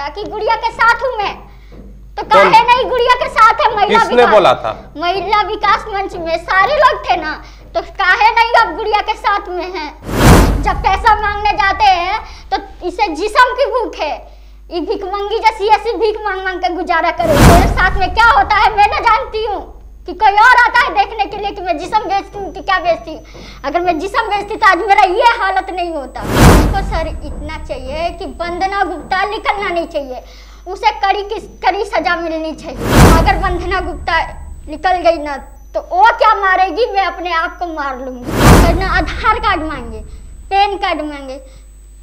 था कि गुड़िया के साथ हूँ मैं, तो काहे नहीं गुड़िया के साथ है। महिला किसने बोला था? महिला विकास मंच में सारे लोग थे ना, तो काहे नहीं अब गुड़िया के साथ में है। जब पैसा मांगने जाते हैं तो इसे जिस्म की भूख है, ये भिखमंगी जैसी ऐसी भीख मांग मांग के गुजारा करे। मेरे साथ में क्या होता है मैं न जानती हूँ, कि कोई और आता है देखने के लिए कि मैं जिस्म बेचती हूँ कि क्या बेचती हूँ। अगर मैं जिस्म बेचती तो आज मेरा ये हालत नहीं होता। हमको सर इतना चाहिए कि वंदना गुप्ता निकलना नहीं चाहिए, उसे कड़ी सजा मिलनी चाहिए। अगर वंदना गुप्ता निकल गई ना तो वो क्या मारेगी, मैं अपने आप को मार लूंगी। ना आधार कार्ड मांगे, पैन कार्ड मांगे,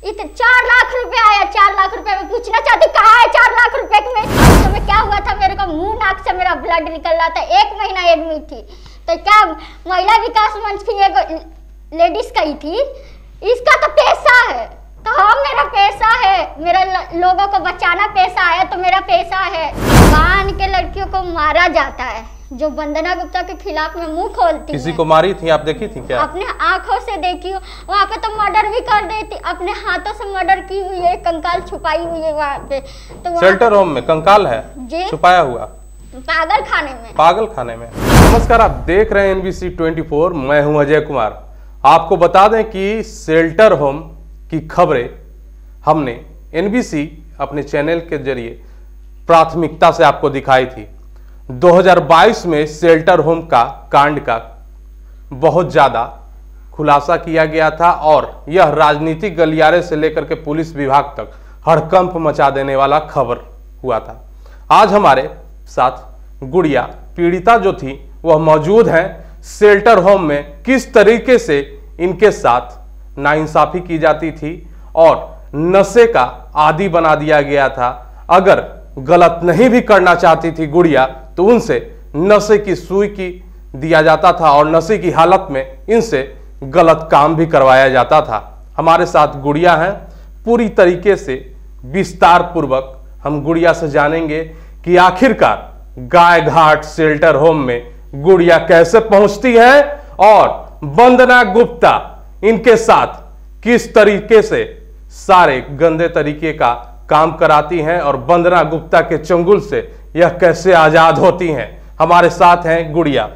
4 लाख रुपए आया। 4 लाख रुपए में पूछना चाहती कहाँ है 4 लाख रुपए में। तो मैं क्या हुआ था, मेरे को मुंह नाक से मेरा ब्लड निकल रहा था, 1 महीना एडमिट थी। तो क्या महिला विकास मंच की एक लेडीज कही थी, इसका तो पैसा है। तो हाँ मेरा पैसा है, मेरा लोगों को बचाना पैसा है, तो मेरा पैसा है। कान के लड़कियों को मारा जाता है जो वंदना गुप्ता के खिलाफ में मुंह खोलती। किसी को मारी थी आप देखी थी क्या? अपने आंखों से देखी, वहाँ पे तो मर्डर भी कर देती, अपने हाथों से मर्डर की हुई है, कंकाल छुपाई हुई है वहाँ पे। तो शेल्टर होम में कंकाल है छुपाया हुआ, पागल खाने में। पागल खाने में। नमस्कार, आप देख रहे हैं NBC 24, मैं हूं अजय कुमार। आपको बता दें कि शेल्टर होम की खबरें हमने NBC अपने चैनल के जरिए प्राथमिकता से आपको दिखाई थी। 2022 में शेल्टर होम का कांड का बहुत ज्यादा खुलासा किया गया था और यह राजनीतिक गलियारे से लेकर के पुलिस विभाग तक हड़कंप मचा देने वाला खबर हुआ था। आज हमारे साथ गुड़िया पीड़िता जो थी वह मौजूद हैं। शेल्टर होम में किस तरीके से इनके साथ नाइंसाफी की जाती थी और नशे का आदी बना दिया गया था। अगर गलत नहीं भी करना चाहती थी गुड़िया तो उनसे नशे की सुई की दिया जाता था और नशे की हालत में इनसे गलत काम भी करवाया जाता था। हमारे साथ गुड़िया हैं, पूरी तरीके से विस्तार पूर्वक हम गुड़िया से जानेंगे कि आखिरकार गाय घाट शेल्टर होम में गुड़िया कैसे पहुंचती है और वंदना गुप्ता इनके साथ किस तरीके से सारे गंदे तरीके का काम कराती हैं और वंदना गुप्ता के चंगुल से यह कैसे आजाद होती हैं। हमारे साथ हैं गुड़िया।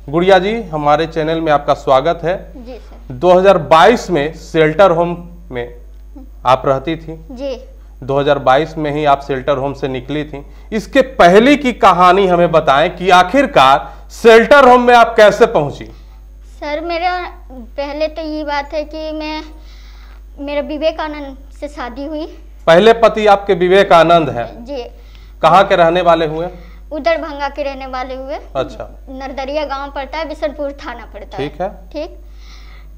गुड़िया जी, हमारे चैनल में आपका स्वागत है। जी सर। 2022 में शेल्टर होम में आप रहती थी जी। 2022 में ही आप शेल्टर होम से निकली थी। इसके पहले की कहानी हमें बताएं कि आखिरकार शेल्टर होम में आप कैसे पहुंची। सर मेरा पहले तो ये बात है कि मेरा विवेकानंद से शादी हुई। पहले पति आपके विवेकानंद हैं? जी। कहाँ के रहने वाले हुए? उधर भंगा के रहने वाले हुए। अच्छा। नरदरिया गांव पड़ता है, बिशनपुर थाना पड़ता है। ठीक है। ठीक।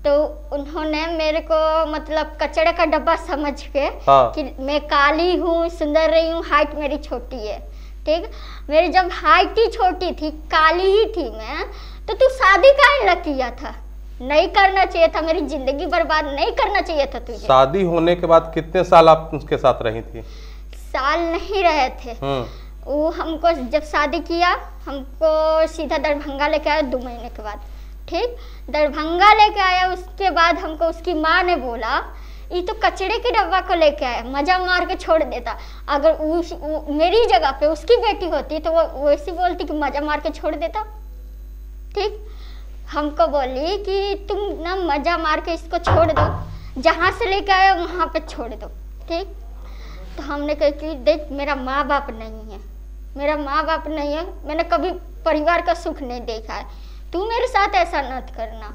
तो उन्होंने मेरे को मतलब कचड़े का डब्बा समझ के कि मैं काली हूँ, सुंदर रही हूँ, हाइट मेरी छोटी है। ठीक। मेरी जब हाइट ही छोटी थी, काली ही थी मैं, तो तू शादी काहे किया था? नहीं करना चाहिए था, मेरी जिंदगी बर्बाद नहीं करना चाहिए था तुझे। शादी होने के बाद कितने साल आप उसके साथ रही थी? साल नहीं रहे थे। वो हमको जब शादी किया हमको सीधा दरभंगा लेके आया 2 महीने के बाद। ठीक। दरभंगा लेके आया, उसके बाद हमको उसकी माँ ने बोला ये तो कचड़े के डब्बा को लेके आया, मजा मार के छोड़ देता। अगर मेरी जगह पे उसकी बेटी होती तो वो वैसी बोलती कि मजा मार के छोड़ देता। ठीक। हमको बोली कि तुम ना मजा मार के इसको छोड़ दो, जहाँ से लेके आए वहाँ पे छोड़ दो। ठीक। तो हमने कहा कि देख मेरा माँ बाप नहीं है, मेरा माँ बाप नहीं है, मैंने कभी परिवार का सुख नहीं देखा है, तू मेरे साथ ऐसा मत करना।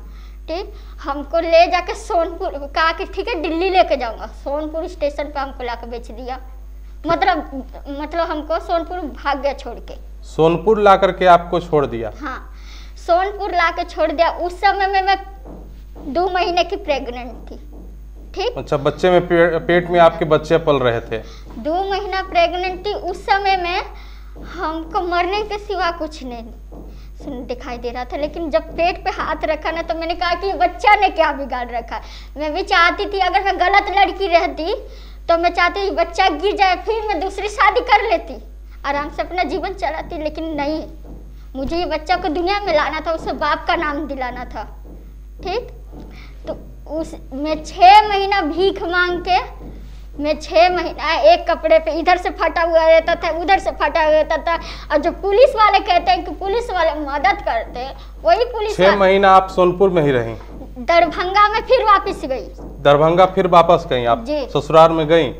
ठीक। हमको ले जाके सोनपुर कहा कि ठीक है दिल्ली लेके जाऊँगा, सोनपुर स्टेशन पे हमको ला के बेच दिया। मतलब हमको सोनपुर भाग गया छोड़ के। सोनपुर ला करके आपको छोड़ दिया? हाँ, सोनपुर ला के छोड़ दिया। उस समय में मैं 2 महीने की प्रेग्नेंट थी। ठीक। अच्छा, बच्चे में पेट में आपके बच्चे पल रहे थे? 2 महीना प्रेग्नेंट थी। उस समय में हमको मरने के सिवा कुछ नहीं दिखाई दे रहा था, लेकिन जब पेट पे हाथ रखा ना तो मैंने कहा कि बच्चा ने क्या बिगाड़ रखा। मैं भी चाहती थी अगर मैं गलत लड़की रहती तो मैं चाहती थी बच्चा गिर जाए, फिर मैं दूसरी शादी कर लेती, आराम से अपना जीवन चलाती। लेकिन नहीं, मुझे ये बच्चा को दुनिया में लाना था, उसे बाप का नाम दिलाना था। ठीक। तो मैं 6 महीना भीख मांग के मैं 6 महीना एक कपड़े पे इधर से फटा हुआ रहता था, उधर से फटा हुआ रहता था। और जो पुलिस वाले कहते हैं कि पुलिस वाले मदद करते हैं, वही पुलिस 6 महीना आप सोनपुर में ही रही? दरभंगा में फिर वापस गई। दरभंगा फिर वापस गई आप? जी। ससुराल में गई?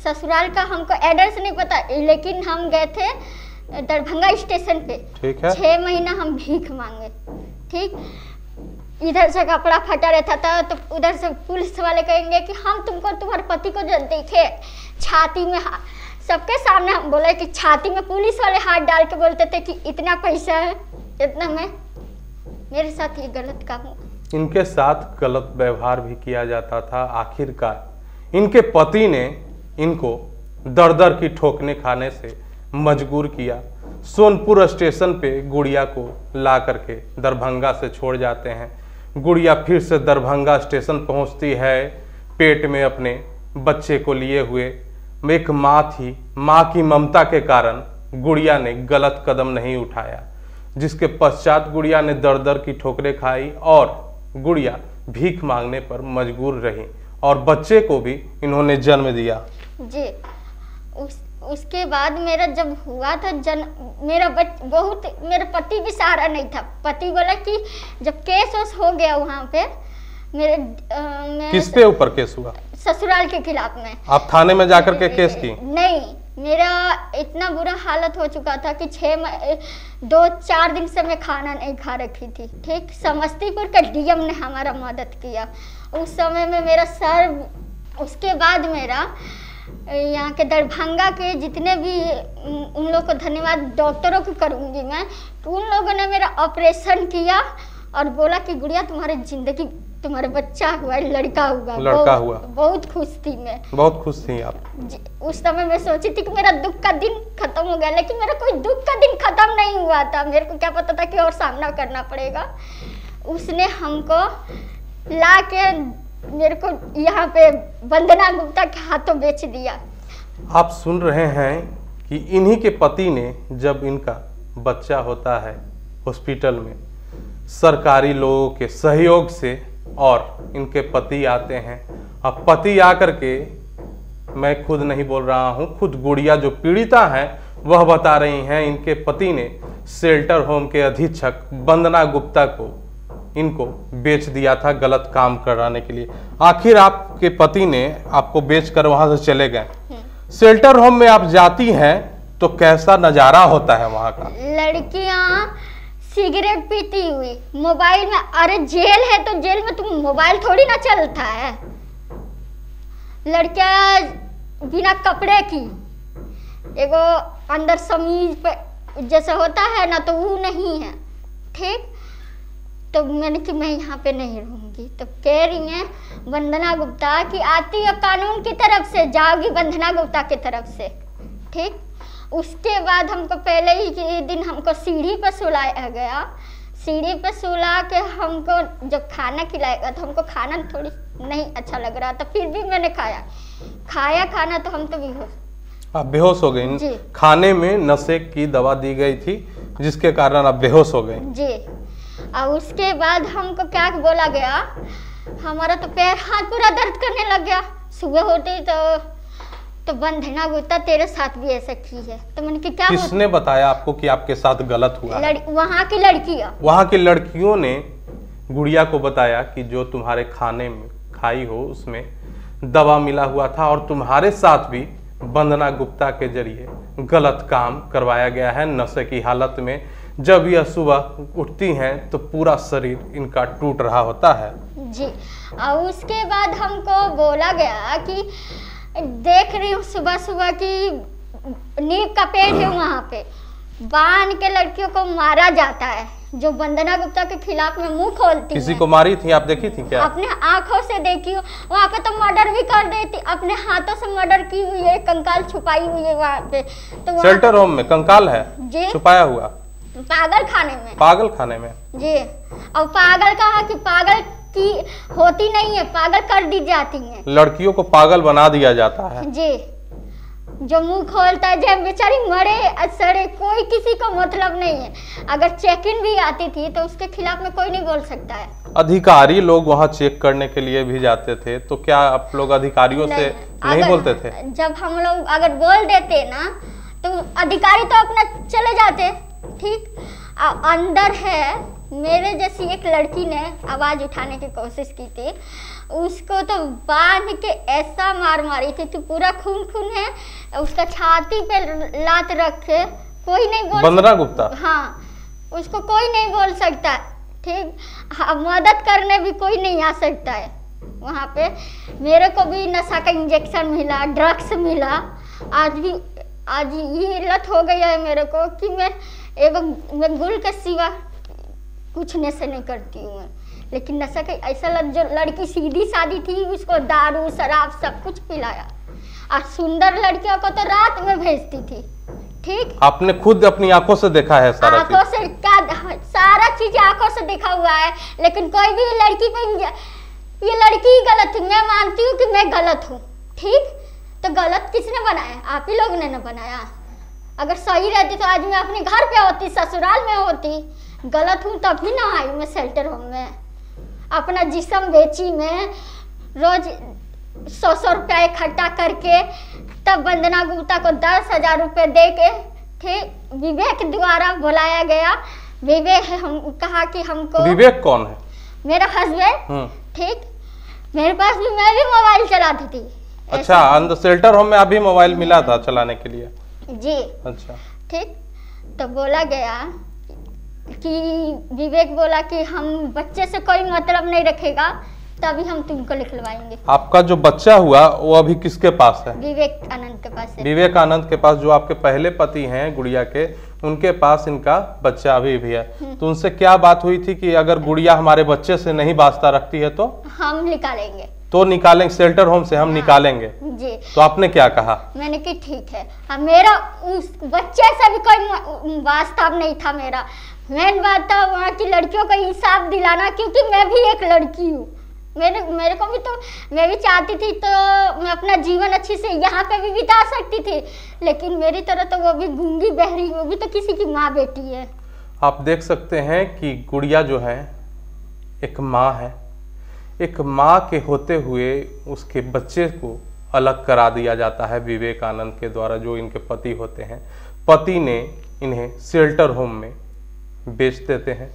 ससुराल का हमको एड्रेस नहीं पता, लेकिन हम गए थे दरभंगा स्टेशन पे। ठीक है। 6 महीना हम भीख मांगे। ठीक, इधर से कपड़ा फटा रहता था तो उधर से पुलिस वाले कहेंगे कि हम तुमको तुम्हारे पति को जो देखे छाती में, सबके सामने हम बोले कि छाती में पुलिस वाले हाथ डाल के बोलते थे कि इतना पैसा है, इतना में। मेरे साथ ये गलत काम हुआ। इनके साथ गलत व्यवहार भी किया जाता था। आखिरकार इनके पति ने इनको दर दर की ठोकने खाने से मजबूर किया। सोनपुर स्टेशन पे गुड़िया को ला करके दरभंगा से छोड़ जाते हैं। गुड़िया फिर से दरभंगा स्टेशन पहुंचती है, पेट में अपने बच्चे को लिए हुए। एक माँ थी, माँ की ममता के कारण गुड़िया ने गलत कदम नहीं उठाया, जिसके पश्चात गुड़िया ने दर दर की ठोकरें खाई और गुड़िया भीख मांगने पर मजबूर रही और बच्चे को भी इन्होंने जन्म दिया। जी। उसके बाद मेरा जब हुआ था मेरा मेरा पति भी सहारा नहीं था। पति बोला कि जब केस वोस हो गया वहाँ पे मेरे किसके ऊपर केस हुआ? ससुराल के खिलाफ में। आप थाने में जाकर के केस की? नहीं, मेरा इतना बुरा हालत हो चुका था कि 2-4 दिन से मैं खाना नहीं खा रखी थी। ठीक, समस्तीपुर का डीएम ने हमारा मदद किया उस समय में मेरा सर। उसके बाद मेरा यहाँ के दरभंगा के जितने भी उन लोगों को धन्यवाद डॉक्टरों को करूँगी मैं, तो उन लोगों ने मेरा ऑपरेशन किया और बोला कि गुड़िया तुम्हारी जिंदगी, तुम्हारा बच्चा हुआ, लड़का हुआ। लड़का हुआ। बहुत खुश थी मैं। बहुत खुश थी आप? उस समय मैं सोची थी कि मेरा दुख का दिन खत्म हो गया, लेकिन मेरा कोई दुख का दिन खत्म नहीं हुआ था। मेरे को क्या पता था कि और सामना करना पड़ेगा। उसने हमको ला के मेरे को यहाँ पे वंदना गुप्ता के हाथों बेच दिया। आप सुन रहे हैं कि इन्हीं के पति ने, जब इनका बच्चा होता है हॉस्पिटल में, सरकारी लोगों के सहयोग से, और इनके पति आते हैं। अब पति आकर के, मैं खुद नहीं बोल रहा हूँ, खुद गुड़िया जो पीड़िता हैं वह बता रही हैं, इनके पति ने शेल्टर होम के अधीक्षक वंदना गुप्ता को इनको बेच दिया था गलत काम कराने के लिए। आखिर आपके पति ने आपको बेचकर वहां से चले गए। शेल्टर होम में आप जाती हैं तो कैसा नजारा होता है वहां का? लड़कियां सिगरेट पीती हुई, मोबाइल में। अरे जेल है तो जेल में तुम मोबाइल थोड़ी ना चलता है। लड़कियां बिना कपड़े की, एगो अंदर समीज पे जैसा होता है ना, तो वो नहीं है। ठीक, तो मैंने कि मैं यहाँ पे नहीं रहूँगी। तो कह रही हैं वंदना गुप्ता कि आती है कानून की तरफ से, जाओगी वंदना गुप्ता की तरफ से। ठीक, उसके बाद हमको पहले ही दिन हमको सीढ़ी पर सुलाया गया। सीढ़ी पर सुला के हमको जब खाना खिलाएगा तो हमको खाना थोड़ी नहीं अच्छा लग रहा था, फिर भी मैंने खाया खाना तो हम तो बेहोश। आप बेहोश हो गई? खाने में नशे की दवा दी गई थी जिसके कारण आप बेहोश हो गए? जी। और उसके बाद हमको क्या बोला गया, हमारा तो पैर हाथ पूरा दर्द करने लग गया। सुबह होते तो वंदना गुप्ता तेरे साथ भी ऐसा की है। तो मैंने कि क्या, किसने बताया आपको कि आपके साथ गलत हुआ? वहाँ की लड़कियाँ। वहाँ की लड़कियों ने गुड़िया को बताया कि जो तुम्हारे खाने में खाई हो उसमें दवा मिला हुआ था और तुम्हारे साथ भी वंदना गुप्ता के जरिए गलत काम करवाया गया है नशे की हालत में। जब यह सुबह उठती हैं तो पूरा शरीर इनका टूट रहा होता है। जी। और उसके बाद हमको बोला गया कि देख रही हूँ सुबह सुबह की नीम का पेड़ है, वहाँ पे बांध के लड़कियों को मारा जाता है। जो वंदना गुप्ता के खिलाफ में मुंह खोलती किसी को मारी थी, आप देखी थी क्या? अपने आंखों से देखी हो। वहाँ पे तो मर्डर भी कर देती, अपने हाथों से मर्डर की हुई है, कंकाल छुपाई हुई है वहाँ पे। तो शेल्टर होम में कंकाल है जी, छुपाया हुआ, पागल खाने में। पागल खाने में जी। और पागल कहा कि पागल की होती नहीं है, पागल कर दी जाती है। लड़कियों को पागल बना दिया जाता है जी। जो मुंह खोलता है जब बेचारी मरे सड़े, कोई किसी को मतलब नहीं है। अगर चेक इन भी आती थी तो उसके खिलाफ में कोई नहीं बोल सकता है। अधिकारी लोग वहाँ चेक करने के लिए भी जाते थे, तो क्या आप लोग अधिकारियों से नहीं बोलते थे? जब हम लोग अगर बोल देते ना तो अधिकारी तो अपना चले जाते। ठीक, अंदर है मेरे जैसी एक लड़की ने आवाज उठाने की कोशिश की थी, उसको तो बांध के ऐसा मार मारी थी, तो पूरा खून खून है, उसका छाती पे लात रख के कोई नहीं बोल, वंदना गुप्ता, हाँ, उसको कोई नहीं बोल सकता। ठीक, हाँ, मदद करने भी कोई नहीं आ सकता है वहाँ पे। मेरे को भी नशा का इंजेक्शन मिला, ड्रग्स मिला, आज ये लत हो गई है मेरे को कि मैं गुल के सिवा कुछ नशे नहीं करती हूँ। लेकिन नशा का ऐसा लत, जो लड़की सीधी सादी थी उसको दारू शराब सब कुछ पिलाया, और सुंदर लड़कियों को तो रात में भेजती थी। ठीक, आपने खुद अपनी आंखों से देखा है सारा आंखों से सारा चीज आंखों से देखा हुआ है। लेकिन कोई भी लड़की पे ये लड़की गलत थी, मैं मानती हूँ कि मैं गलत हूँ। ठीक, तो गलत किसने बनाया? आप ही लोगों ने ना बनाया। अगर सही रहती तो आज मैं अपने घर पे होती, ससुराल में होती। गलत हूँ तभी ना आई मैं शेल्टर होम में, अपना जिस्म बेची, मैं रोज 100 रुपया इकट्ठा करके तब वंदना गुप्ता को 10,000 रुपये दे के, ठीक, विवेक द्वारा बुलाया गया। विवेक है, हम कहा कि हमको। विवेक कौन है? मेरा हस्बैंड। ठीक, मेरे पास भी, मैं भी मोबाइल चलाती थी। अच्छा, अंदर शेल्टर होम में अभी मोबाइल मिला था चलाने के लिए? जी। अच्छा, ठीक, तो बोला गया कि विवेक बोला कि हम बच्चे से कोई मतलब नहीं रखेगा, तभी हम तुमको लिखवाएंगे। आपका जो बच्चा हुआ वो अभी किसके पास है? विवेकानंद के पास है। विवेकानंद के पास, जो आपके पहले पति हैं गुड़िया के, उनके पास इनका बच्चा अभी भी है। तो उनसे क्या बात हुई थी कि अगर गुड़िया हमारे बच्चे से नहीं वास्ता रखती है तो हम निकालेंगे? तो निकालेंगे, शेल्टर होम से हम निकालेंगे। जी। तो आपने क्या कहा? मैंने कि ठीक है, मेरा उस बच्चे से भी कोई वास्ता नहीं था। मेरा मेन बात था वहाँ की लड़कियों को इंसाफ दिलाना, क्योंकि मैं भी एक लड़की हूँ। मेरे को भी तो, मैं भी चाहती थी तो मैं अपना जीवन अच्छी से यहाँ पे भी बिता सकती थी, लेकिन मेरी तरह तो वो भी गूंगी बहरी, वो भी तो किसी की माँ बेटी है। आप देख सकते हैं कि गुड़िया जो है एक माँ है। एक माँ के होते हुए उसके बच्चे को अलग करा दिया जाता है विवेकानंद के द्वारा, जो इनके पति होते हैं। पति ने इन्हें शेल्टर होम में बेच देते हैं,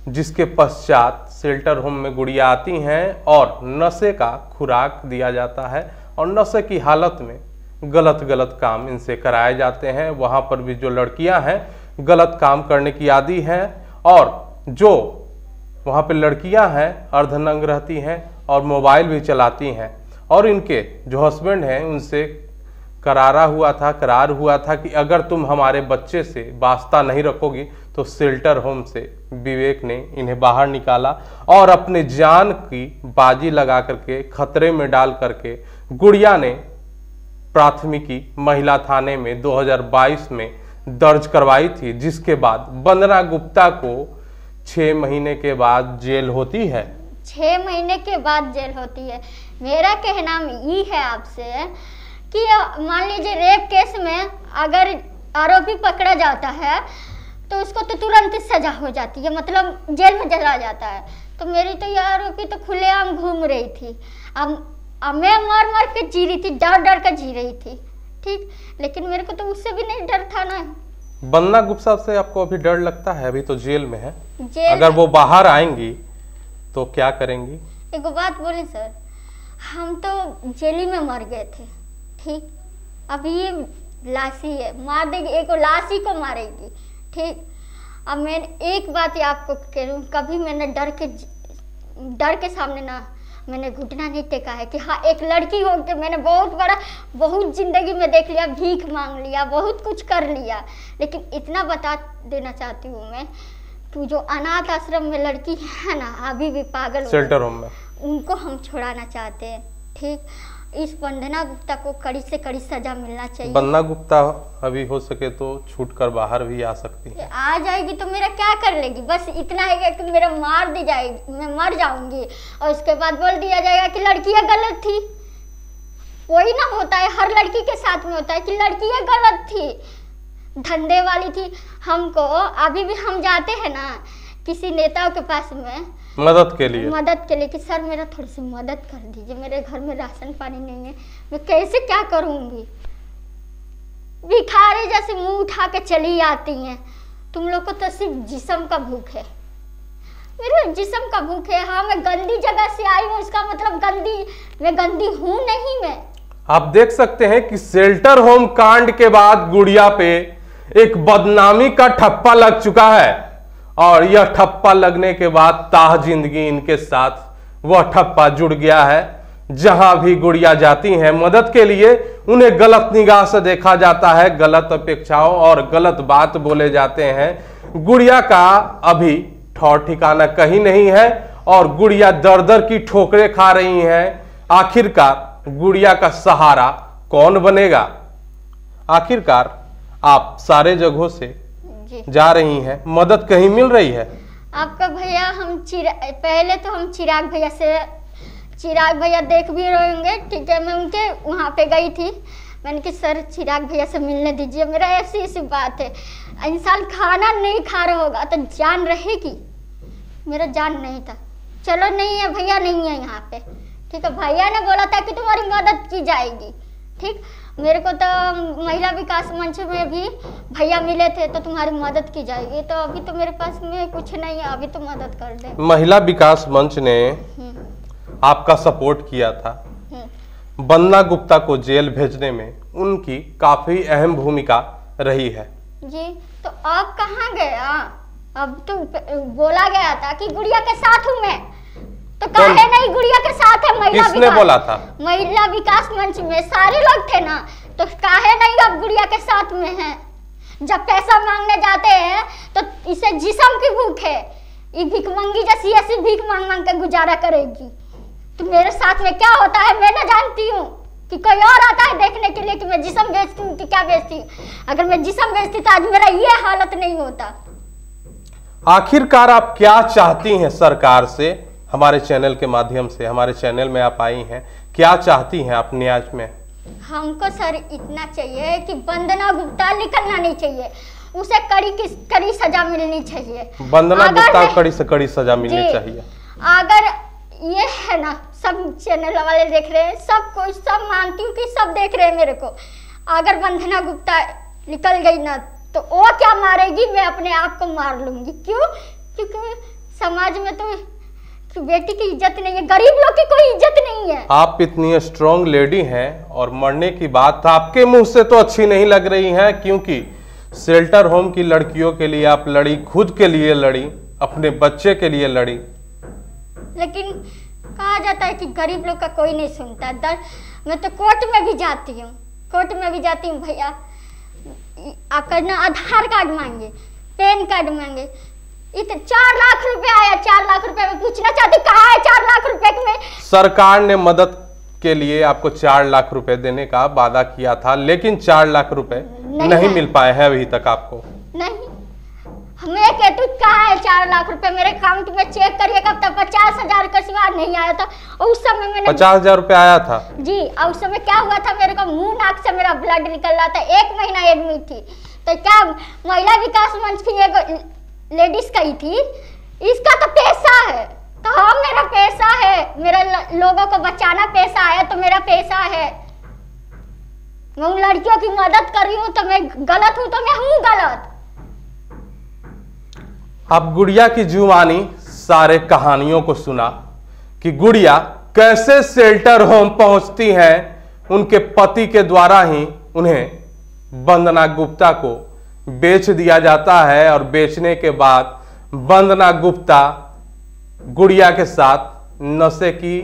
जिसके पश्चात शेल्टर होम में गुड़िया आती हैं और नशे का खुराक दिया जाता है, और नशे की हालत में गलत गलत काम इनसे कराए जाते हैं। वहाँ पर भी जो लड़कियां हैं गलत काम करने की आदी हैं, और जो वहाँ पे लड़कियां हैं अर्धनंग रहती हैं और मोबाइल भी चलाती हैं। और इनके जो हस्बैंड हैं उनसे करार हुआ था कि अगर तुम हमारे बच्चे से वास्ता नहीं रखोगी तो शेल्टर होम से विवेक ने इन्हें बाहर निकाला और अपने जान की बाजी लगा करके खतरे में डाल करके गुड़िया ने प्राथमिकी महिला थाने में 2022 में दर्ज करवाई थी, जिसके बाद वंदना गुप्ता को 6 महीने के बाद जेल होती है। 6 महीने के बाद जेल होती है। मेरा कहना ये है आपसे कि मान लीजिए रेप केस में अगर आरोपी पकड़ा जाता है तो उसको तो तुरंत सजा हो जाती है, मतलब जेल में चला जाता है। तो मेरी तो यह आरोपी तो खुलेआम घूम रही थी। अब मैं मर मर के जी रही थी, डर डर कर जी रही थी। ठीक, लेकिन मेरे को तो उससे भी नहीं डर था ना। वंदना गुप्ता से आपको अभी डर लगता है? अभी तो जेल में है, अगर में। वो बाहर आएंगी तो क्या करेंगी? एक बात बोले सर, हम तो जेल में मर गए थे। ठीक, अब ये लाशी है, मार देगी, एक लाशी को मारेगी। ठीक, अब मैं एक बात ये आपको कह रही हूँ, कभी मैंने डर के सामने ना मैंने घुटना नहीं टेका है कि हाँ एक लड़की हो के मैंने बहुत जिंदगी में देख लिया, भीख मांग लिया, बहुत कुछ कर लिया। लेकिन इतना बता देना चाहती हूँ मैं कि जो अनाथ आश्रम में लड़की है ना, अभी भी पागल शेल्टर होम में, उनको हम छुड़ाना चाहते हैं। ठीक, इस वंदना गुप्ता को कड़ी से कड़ी सजा मिलना चाहिए। वंदना गुप्ता अभी हो सके तो छूटकर बाहर भी आ सकती है। आ जाएगी तो मेरा क्या कर लेगी? बस इतना है कि मेरा मार दी जाएगी, मैं मर जाऊंगी, और उसके बाद बोल दिया जाएगा कि लड़कियां गलत थी। कोई ना होता है, हर लड़की के साथ में होता है कि लड़की ये गलत थी, धंधे वाली थी। हमको अभी भी हम जाते हैं ना किसी नेताओं के पास में मदद के लिए कि सर मेरा थोड़ी सी मदद कर दीजिए, मेरे घर में राशन पानी नहीं है, मैं कैसे क्या करूँगी। भिखारी जैसे मुंह उठा के चली आती हैं। तुम लोग को तो सिर्फ जिस्म का भूख है, मेरे जिस्म का भूख है। हाँ मैं गंदी जगह से आई हूँ, इसका मतलब मैं गंदी हूँ नहीं। मैं आप देख सकते हैं कि शेल्टर होम कांड के बाद गुड़िया पे एक बदनामी का ठप्पा लग चुका है और यह ठप्पा लगने के बाद ताह जिंदगी इनके साथ वह ठप्पा जुड़ गया है। जहां भी गुड़िया जाती हैं मदद के लिए उन्हें गलत निगाह से देखा जाता है, गलत अपेक्षाओं और गलत बात बोले जाते हैं। गुड़िया का अभी ठौर ठिकाना कहीं नहीं है और गुड़िया दर दर की ठोकरें खा रही हैं। आखिरकार गुड़िया का सहारा कौन बनेगा? आखिरकार आप सारे जगहों से जा रही हैं, मदद कहीं मिल रही है? आपका भैया पहले तो हम चिराग भैया देख भी रहे होंगे, ठीक है। मैं उनके वहाँ पे गई थी, मैंने कि सर चिराग भैया से मिलने दीजिए, मेरा ऐसी बात है। इंसान खाना नहीं खा रहा होगा तो जान रहेगी, मेरा जान नहीं था। चलो नहीं है भैया, नहीं है यहाँ पे, ठीक है। भैया ने बोला था कि तुम्हारी मदद की जाएगी, ठीक। मेरे को तो महिला विकास मंच में भी भैया मिले थे तो तुम्हारी मदद की जाएगी, तो अभी तो मेरे पास में कुछ नहीं है, अभी तो मदद कर दे। महिला विकास मंच ने आपका सपोर्ट किया था, वंदना गुप्ता को जेल भेजने में उनकी काफी अहम भूमिका रही है जी। तो अब कहाँ गया? अब तो बोला गया था कि गुड़िया के साथ हूँ मैं, तो काहे नहीं गुड़िया के साथ है? किसने बोला था? महिला विकास मंच में सारे लोग थे ना, तो काहे नहीं अब गुड़िया के साथ में है? जब पैसा मांगने जाते हैं तो इसे जिस्म की भूख है, ये भिखमंगी जैसी ऐसी भीख मांग मांग के गुजारा करेगी। तो मेरे साथ में क्या होता है मैं ना जानती हूँ कि कोई और आता है देखने के लिए कि मैं जिस्म बेचती हूँ कि क्या बेचती हूँ। अगर मैं जिस्म बेचती तो आज मेरा ये हालत नहीं होता। आखिरकार आप क्या चाहती हैं सरकार से? हमारे चैनल के माध्यम से हमारे चैनल में आप आई हैं, क्या चाहती हैं आप न्याय में? हमको सर इतना चाहिए कि वंदना गुप्ता निकलना नहीं चाहिए, उसे कड़ी सजा मिलनी चाहिए। वंदना गुप्ता को कड़ी से कड़ी सजा मिलनी चाहिए। अगर ये है ना, सब चैनल वाले देख रहे हैं, सब मानती हूँ कि सब देख रहे हैं मेरे को। अगर वंदना गुप्ता निकल गई ना तो वो क्या मारेगी, मैं अपने आप को मार लूंगी। क्यों? क्योंकि समाज में तो बेटी की इज्जत नहीं है, गरीब लोग की कोई इज्जत नहीं है। आप इतनी स्ट्रॉन्ग लेडी हैं और मरने की बात आपके मुंह से तो अच्छी नहीं लग रही है, क्योंकि शेल्टर होम की लड़कियों के लिए आप लड़ी, खुद के लिए लड़ी, अपने बच्चे के लिए लड़ी। लेकिन कहा जाता है कि गरीब लोग का कोई नहीं सुनता। मैं तो कोर्ट में भी जाती हूँ, भैया आकर ना आधार कार्ड मांगे, पैन कार्ड मांगे। 4 लाख रुपए आया, 4 लाख रुपए में पूछना चाहती कहाँ है 4 लाख रुपए में? सरकार ने मदद के लिए आपको 4 लाख रुपए देने का वादा किया था, लेकिन 4 लाख रुपए नहीं मिल पाए हैं अभी तक आपको। नहीं, मैं कहती कहाँ है 4 लाख रुपए? मेरे अकाउंट में चेक करिए, कब तक 50,000 का सिवा नहीं आया था। और उस समय मैंने 50,000 रुपए आया था जी। और उस समय क्या हुआ था, मेरे को मुंह नाक से मेरा ब्लड निकल रहा था, 1 महीना एडमिट थी। तो क्या महिला विकास मंच की एक लेडीज कही थी, इसका तो पैसा है, तो हाँ मेरा पैसा है, मेरा लोगों को बचाना पैसा है, तो मेरा पैसा है। मैं उन लड़कियों की मदद कर रही हूँ तो मैं गलत हूँ, तो मैं हूँ गलत। अब गुड़िया की जुबानी सारे कहानियों को सुना कि गुड़िया कैसे शेल्टर होम पहुंचती हैं, उनके पति के द्वारा ही उन्हें वंदना गुप्ता को बेच दिया जाता है और बेचने के बाद वंदना गुप्ता गुड़िया के साथ नशे की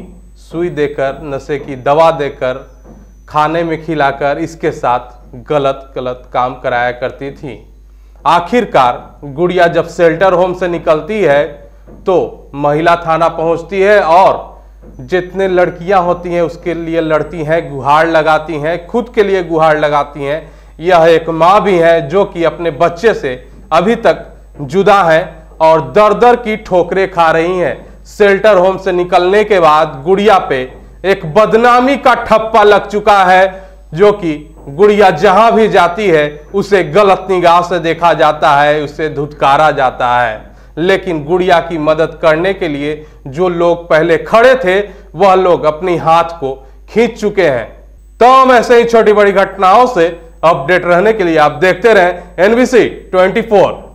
सुई देकर, नशे की दवा देकर, खाने में खिलाकर इसके साथ गलत काम कराया करती थी। आखिरकार गुड़िया जब शेल्टर होम से निकलती है तो महिला थाना पहुंचती है और जितने लड़कियां होती हैं उसके लिए लड़ती हैं, गुहार लगाती हैं, खुद के लिए गुहार लगाती हैं। यह एक माँ भी है जो कि अपने बच्चे से अभी तक जुदा है और दर दर की ठोकरें खा रही हैं। शेल्टर होम से निकलने के बाद गुड़िया पे एक बदनामी का ठप्पा लग चुका है, जो कि गुड़िया जहां भी जाती है उसे गलत निगाह से देखा जाता है, उसे धुतकारा जाता है। लेकिन गुड़िया की मदद करने के लिए जो लोग पहले खड़े थे वह लोग अपनी हाथ को खींच चुके हैं। तो हम ऐसे ही छोटी बड़ी घटनाओं से अपडेट रहने के लिए आप देखते रहें NBC 24।